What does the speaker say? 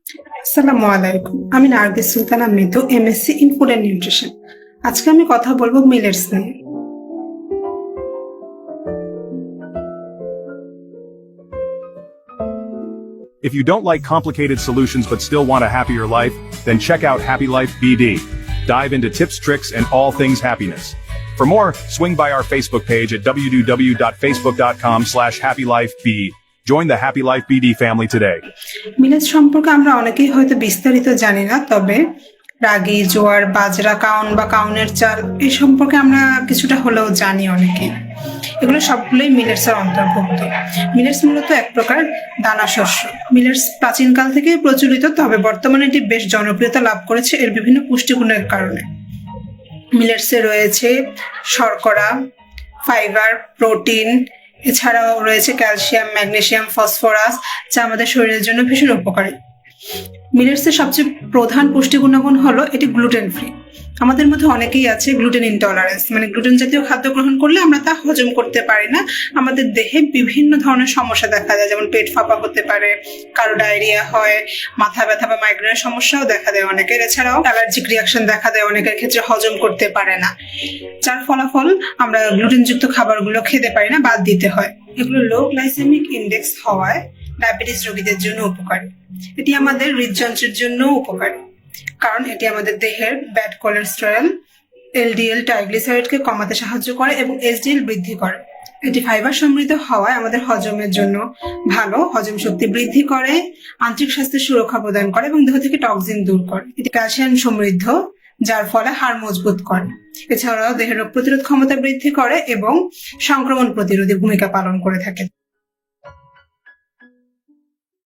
আসসালামু আলাইকুম। আমি নার্গিস সুলতানা মৃদু, MSc in food and nutrition. আজকে আমি কথা বলবো মিলেটস নিয়ে। If you don't like complicated solutions but still want a happier life, then check out Happy Life BD. Dive into tips, tricks, and all things happiness. For more, swing by our Facebook page at www.facebook.com/happylifeb. Join the Happy Life BD family today. Millets সম্পর্কে আমরা অনেকেই হয়তো বিস্তারিত জানি না, তবে রাগি, জোয়ার, বাজরা, কাউন বা কাউনের চাল এই সম্পর্কে আমরা কিছুটা হলেও জানি অনেকে। এগুলো সবগুলোই মিলেটসের অন্তর্ভুক্ত। মিলেটস মূলত এক প্রকার দানা শস্য। মিলেটস প্রাচীনকাল থেকে প্রচলিত, তবে বর্তমানে এটি বেশ জনপ্রিয়তা লাভ করেছে এর বিভিন্ন পুষ্টিগুণের কারণে। মিলেটসে রয়েছে শর্করা, ফাইবার, প্রোটিন, এছাড়াও রয়েছে ক্যালসিয়াম, ম্যাগনেসিয়াম, ফসফরাস, যা আমাদের শরীরের জন্য ভীষণ উপকারী। মিলেটসের সবচেয়ে প্রধান পুষ্টি গুণাগুণ হলো এটি গ্লুটেন ফ্রি। আমাদের মধ্যে অনেকেই আছে গ্লুটেন ইনটলারেন্স, মানে গ্লুটেন জাতীয় খাদ্য গ্রহণ করলে আমরা তা হজম করতে পারি না। আমাদের দেহে বিভিন্ন ধরনের সমস্যা দেখা যায়, যেমন পেট ফাঁপা হতে পারে, কারো ডায়রিয়া হয়, মাথা ব্যথা বা মাইগ্রেনের সমস্যাও দেখা দেয় অনেকের। এছাড়াও অ্যালার্জিক রিয়াকশন দেখা দেয় অনেকের ক্ষেত্রে, হজম করতে পারে না, যার ফলাফল আমরা গ্লুটেনযুক্ত খাবারগুলো খেতে পারি না, বাদ দিতে হয়। এগুলো লো গ্লাইসেমিক ইন্ডেক্স হওয়ায় ডায়াবেটিস রোগীদের জন্য উপকারী। এটি আমাদের হৃদযন্ত্রের জন্য উপকারী, কারণ এটি আমাদের দেহের ব্যাড কোলেস্টেরল, এলডিএল, ট্রাইগ্লিসারাইডকে কমাতে সাহায্য করে এবং এইচডিএল বৃদ্ধি করে। এটি ফাইবার সমৃদ্ধ হওয়ায় আমাদের হজমের জন্য ভালো, হজম শক্তি বৃদ্ধি করে, আন্তরিক স্বাস্থ্যের সুরক্ষা প্রদান করে এবং দেহ থেকে টক্সিন দূর করে। এটি ক্যালসিয়াম সমৃদ্ধ, যার ফলে হাড় মজবুত করে। এছাড়াও দেহের রোগ প্রতিরোধ ক্ষমতা বৃদ্ধি করে এবং সংক্রমণ প্রতিরোধী ভূমিকা পালন করে থাকে।